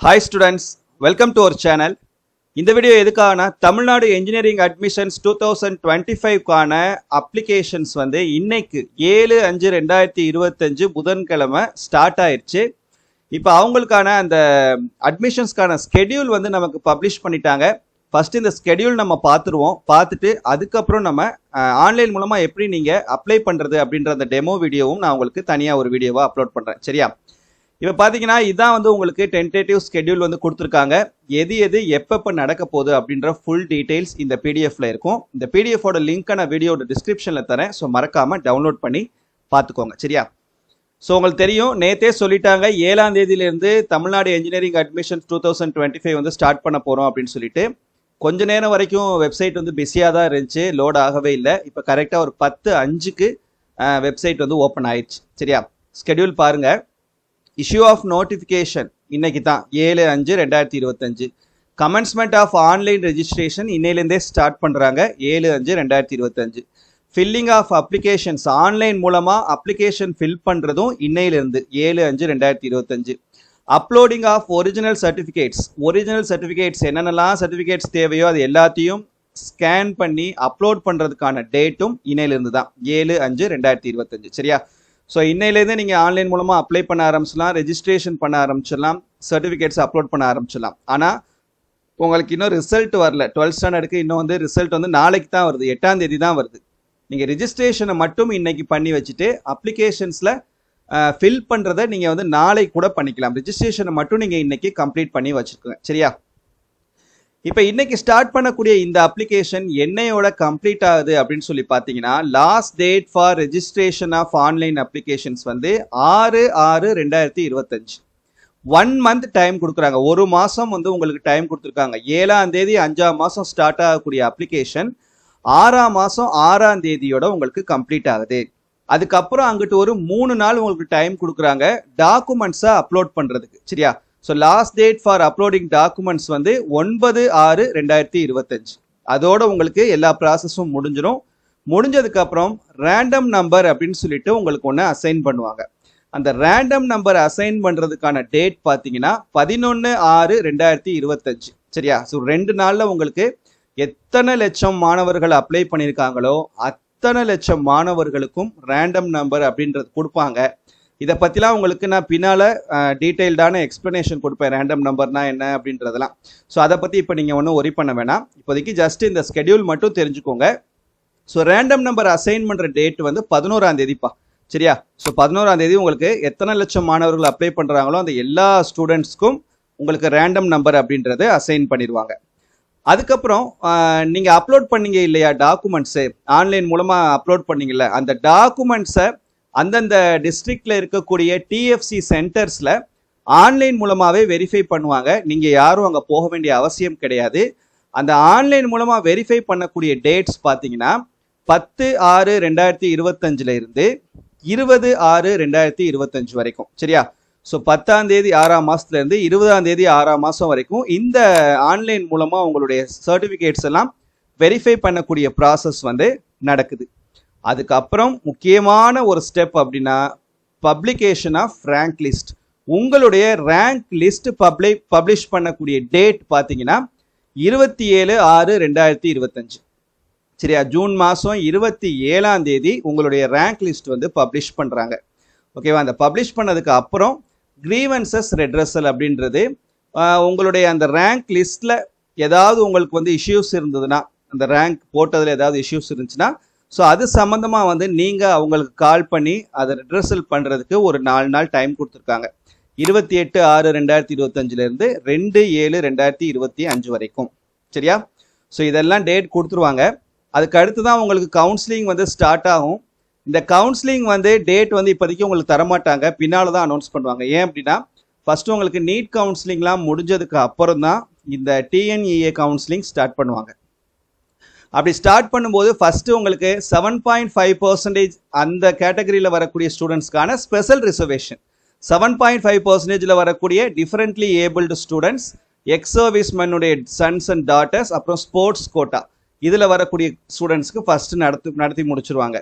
Hi students, welcome to our channel. இந்த video எதுக்காகனா Tamil Nadu engineering admissions 2025 கான அப்ளிகேஷன்ஸ் வந்து இன்னைக்கு 7/5/2025 புதன்கிழமை ஸ்டார்ட் ஆயிருச்சு. இப்போ அவங்களுக்கான அந்த அட்மிஷன்ஸ்க்கான ஸ்கெடியூல் வந்து நமக்கு பப்ளிஷ் பண்ணிட்டாங்க. ஃபர்ஸ்ட் இந்த ஸ்கெடியூல் நம்ம பார்த்துருவோம். பார்த்துட்டு அதுக்கப்புறம் நம்ம ஆன்லைன் மூலமா எப்படி நீங்க அப்ளை பண்றது அப்படின்ற அந்த டெமோ வீடியோவும் நான் உங்களுக்கு தனியா ஒரு வீடியோவா அப்லோட் பண்றேன். சரியா? இப்போ பார்த்தீங்கன்னா இதான் வந்து உங்களுக்கு டென்டேட்டிவ் ஸ்கெடியூல் வந்து கொடுத்துருக்காங்க. எது எப்பப்போ நடக்க போகுது அப்படின்ற ஃபுல் டீட்டெயில்ஸ் இந்த பிடிஎஃப்ல இருக்கும். இந்த பிடிஎஃபோட லிங்க்கை நான் வீடியோட டிஸ்கிரிப்ஷனில் தரேன். ஸோ மறக்காம டவுன்லோட் பண்ணி பார்த்துக்கோங்க. சரியா? ஸோ உங்களுக்கு தெரியும், நேற்றே சொல்லிட்டாங்க 7ஆம் தேதியிலேருந்து தமிழ்நாடு இன்ஜினியரிங் அட்மிஷன்ஸ் 2025 வந்து ஸ்டார்ட் பண்ண போகிறோம் அப்படின்னு சொல்லிட்டு. கொஞ்ச நேரம் வரைக்கும் வெப்சைட் வந்து பிஸியாக தான் இருந்துச்சு, லோட் ஆகவே இல்லை. இப்போ கரெக்டாக ஒரு 10:05க்கு வெப்சைட் வந்து ஓப்பன் ஆயிடுச்சு. சரியா? ஸ்கெடியூல் பாருங்கள். இஷ்யூ ஆஃப் நோட்டிஃபிகேஷன் இன்னைக்கு தான் 7/5/2025. கமென்ஸ்மெண்ட் ஆஃப் ஆன்லைன் ரெஜிஸ்ட்ரேஷன் இன்னையிலேருந்தே ஸ்டார்ட் பண்ணுறாங்க 7/5/2025. ஃபில்லிங் ஆஃப் அப்ளிகேஷன்ஸ் ஆன்லைன் மூலமாக அப்ளிகேஷன் ஃபில் பண்ணுறதும் இன்னையிலேருந்து 7/5/2025. அப்லோடிங் ஆஃப் ஒரிஜினல் சர்டிஃபிகேட்ஸ் என்னென்னலாம் சர்டிஃபிகேட்ஸ் தேவையோ அது எல்லாத்தையும் ஸ்கேன் பண்ணி அப்லோட் பண்ணுறதுக்கான டேட்டும் இன்னையிலேருந்து தான் 7/5/2025. சரியா? ஸோ இன்னையிலேருந்து நீங்கள் ஆன்லைன் மூலமாக அப்ளை பண்ண ஆரம்பிச்சிடலாம், ரெஜிஸ்ட்ரேஷன் பண்ண ஆரம்பிச்சிடலாம், சர்டிஃபிகேட்ஸ் அப்லோட் பண்ண ஆரம்பிச்சிடலாம். ஆனால் உங்களுக்கு இன்னும் ரிசல்ட் வரல. 12th ஸ்டாண்டர்டுக்கு இன்னும் வந்து ரிசல்ட் வந்து நாளைக்கு தான் வருது, 8ஆம் தேதி தான் வருது. நீங்கள் ரெஜிஸ்ட்ரேஷனை மட்டும் இன்னைக்கு பண்ணி வச்சுட்டு அப்ளிகேஷன்ஸில் ஃபில் பண்ணுறதை நீங்கள் வந்து நாளைக்கு கூட பண்ணிக்கலாம். ரெஜிஸ்ட்ரேஷனை மட்டும் நீங்கள் இன்னைக்கு கம்ப்ளீட் பண்ணி வச்சுருக்கோங்க. சரியா? இப்போ இன்னைக்கு ஸ்டார்ட் பண்ணக்கூடிய இந்த அப்ளிகேஷன் என்னையோட கம்ப்ளீட் ஆகுது அப்படின்னு சொல்லி பார்த்தீங்கன்னா, last date for registration of online applications வந்து 6/6/2025. 1 மந்த் டைம் கொடுக்குறாங்க. ஒரு மாதம் வந்து உங்களுக்கு டைம் கொடுத்துருக்காங்க. 7ஆம் தேதி 5ஆம் மாதம் ஸ்டார்ட் ஆகக்கூடிய அப்ளிகேஷன் 6ஆம் மாதம் 6ஆம் தேதியோட உங்களுக்கு கம்ப்ளீட் ஆகுது. அதுக்கப்புறம் அங்கிட்டு ஒரு 3 நாள் உங்களுக்கு டைம் கொடுக்குறாங்க டாக்குமெண்ட்ஸை அப்லோட் பண்ணுறதுக்கு. சரியா? So last date for uploading documents வந்து 9/6/2025. அதோட உங்களுக்கு எல்லா ப்ராசஸும் முடிஞ்சிடும். முடிஞ்சதுக்கப்புறம் ரேண்டம் நம்பர் அப்படின்னு சொல்லிட்டு உங்களுக்கு ஒன்று அசைன் பண்ணுவாங்க. அந்த ரேண்டம் நம்பர் அசைன் பண்ணுறதுக்கான டேட் பார்த்தீங்கன்னா 11/6/2025. சரியா? ஸோ 2 நாளில் உங்களுக்கு எத்தனை லட்சம் மாணவர்கள் அப்ளை பண்ணியிருக்காங்களோ அத்தனை லட்சம் மாணவர்களுக்கும் ரேண்டம் நம்பர் அப்படின்றது கொடுப்பாங்க. இதை பற்றிலாம் உங்களுக்கு நான் பின்னால் டீட்டெயில்டான எக்ஸ்ப்ளனேஷன் கொடுப்பேன், ரேண்டம் நம்பர்னா என்ன அப்படின்றதெல்லாம். ஸோ அதை பற்றி இப்போ நீங்கள் ஒன்றும் ஒரி பண்ண வேணாம். இப்போதைக்கு ஜஸ்ட் இந்த ஸ்கெடியூல் மட்டும் தெரிஞ்சுக்கோங்க. ஸோ ரேண்டம் நம்பர் அசைன் பண்ணுற டேட் வந்து 11ஆம் தேதிப்பா. சரியா? ஸோ 11ஆம் தேதி உங்களுக்கு எத்தனை லட்சம் மாணவர்கள் அப்ளை பண்ணுறாங்களோ அந்த எல்லா ஸ்டூடெண்ட்ஸ்க்கும் உங்களுக்கு ரேண்டம் நம்பர் அப்படின்றது அசைன் பண்ணிடுவாங்க. அதுக்கப்புறம் நீங்கள் அப்லோட் பண்ணீங்க இல்லையா டாக்குமெண்ட்ஸு, ஆன்லைன் மூலமாக அப்லோட் பண்ணீங்கல்ல, அந்த டாக்குமெண்ட்ஸை அந்தந்த டிஸ்ட்ரிக்டில் இருக்கக்கூடிய டிஎஃப்சி சென்டர்ஸில் ஆன்லைன் மூலமாகவே வெரிஃபை பண்ணுவாங்க. நீங்கள் யாரும் அங்கே போக வேண்டிய அவசியம் கிடையாது. அந்த ஆன்லைன் மூலமாக வெரிஃபை பண்ணக்கூடிய டேட்ஸ் பார்த்தீங்கன்னா 10/6/2025 இருந்து 20/6/2025 வரைக்கும். சரியா? ஸோ 10ஆம் தேதி 6ஆம் மாதத்துலேருந்து 20ஆம் தேதி 6ஆம் மாதம் வரைக்கும் இந்த ஆன்லைன் மூலமாக உங்களுடைய சர்டிஃபிகேட்ஸ் எல்லாம் வெரிஃபை பண்ணக்கூடிய ப்ராசஸ் வந்து நடக்குது. அதுக்கப்புறம் முக்கியமான ஒரு ஸ்டெப் அப்படின்னா பப்ளிகேஷன் ஆஃப் ரேங்க் லிஸ்ட். உங்களுடைய ரேங்க் லிஸ்ட் பப்ளிஷ் பண்ணக்கூடிய டேட் பார்த்தீங்கன்னா 27/6/2025. சரியா? ஜூன் மாதம் 27ஆம் தேதி உங்களுடைய ரேங்க் லிஸ்ட் வந்து பப்ளிஷ் பண்ணுறாங்க. ஓகேவா? அந்த பப்ளிஷ் பண்ணதுக்கு அப்புறம் கிரீவன்சஸ் ரெட்ரஸல் அப்படின்றது உங்களுடைய அந்த ரேங்க் லிஸ்ட்டில் ஏதாவது உங்களுக்கு வந்து இஷ்யூஸ் இருந்ததுன்னா, அந்த ரேங்க் போட்டதில் ஏதாவது இஷ்யூஸ் இருந்துச்சுன்னா, ஸோ அது சம்மந்தமாக வந்து நீங்கள் அவங்களுக்கு கால் பண்ணி அதை ரெட்ரஸல் பண்ணுறதுக்கு ஒரு 4 நாள் டைம் கொடுத்துருக்காங்க. 28/6/2025 2/7/2025 வரைக்கும். சரியா? ஸோ இதெல்லாம் டேட் கொடுத்துருவாங்க. அதுக்கு அடுத்து தான் உங்களுக்கு கவுன்சிலிங் வந்து ஸ்டார்ட் ஆகும். இந்த கவுன்சிலிங் வந்து டேட் வந்து இப்போதைக்கு உங்களுக்கு தரமாட்டாங்க, பின்னால் தான் அனௌன்ஸ் பண்ணுவாங்க. ஏன் அப்படின்னா ஃபஸ்ட்டு உங்களுக்கு நீட் கவுன்சிலிங்லாம் முடிஞ்சதுக்கு அப்புறம் தான் இந்த டிஎன்இஏ கவுன்சிலிங் ஸ்டார்ட் பண்ணுவாங்க. அப்படி ஸ்டார்ட் பண்ணும்போது ஃபஸ்ட்டு உங்களுக்கு 7.5% அந்த கேட்டகரியில் வரக்கூடிய ஸ்டூடெண்ட்ஸ்க்கான ஸ்பெஷல் ரிசர்வேஷன், 7.5% வரக்கூடிய டிஃபரெண்ட்லி ஏபிள்டு ஸ்டூடெண்ட்ஸ், எக்ஸ் சர்வீஸ்மேனுடைய சன்ஸ் அண்ட் டாட்டர்ஸ், அப்புறம் ஸ்போர்ட்ஸ் கோட்டா இதில் வரக்கூடிய ஸ்டூடெண்ட்ஸ்க்கு ஃபஸ்ட்டு நடத்தி முடிச்சிருவாங்க.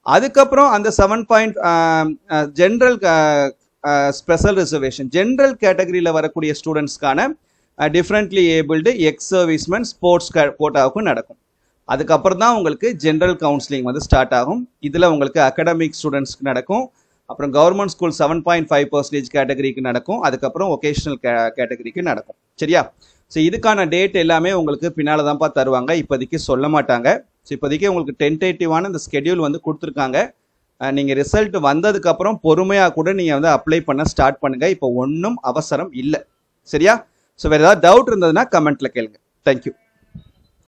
அதுக்கப்புறம் அந்த 7 ஜென்ரல் ஸ்பெஷல் ரிசர்வேஷன் ஜென்ரல் கேட்டகரியில் வரக்கூடிய ஸ்டூடெண்ட்ஸ்க்கான differently abled ex servicemen sports கோட்டாவுக்கும் நடக்கும். அதுக்கப்புறம் தான் உங்களுக்கு ஜென்ரல் கவுன்சிலிங் வந்து ஸ்டார்ட் ஆகும். இதில் உங்களுக்கு அகடமிக் ஸ்டூடெண்ட்ஸ்க்கு நடக்கும், அப்புறம் கவர்மெண்ட் ஸ்கூல் 7.5% கேட்டகரிக்கு நடக்கும், அதுக்கப்புறம் ஒகேஷனல் கேட்டகரிக்கு நடக்கும். சரியா? ஸோ இதுக்கான டேட் எல்லாமே உங்களுக்கு பின்னால் தான்ப்பா தருவாங்க, இப்போதைக்கு சொல்ல மாட்டாங்க. ஸோ இப்போதைக்கு உங்களுக்கு டென்டேட்டிவான இந்த ஸ்கெடியூல் வந்து கொடுத்துருக்காங்க. நீங்கள் ரிசல்ட் வந்ததுக்கப்புறம் பொறுமையாக கூட நீங்கள் வந்து அப்ளை பண்ண ஸ்டார்ட் பண்ணுங்கள். இப்போ ஒன்றும் அவசரம் இல்லை. சரியா? ஸோ வேறு ஏதாவது டவுட் இருந்ததுன்னா கமெண்ட்டில் கேளுங்க. தேங்க்யூ.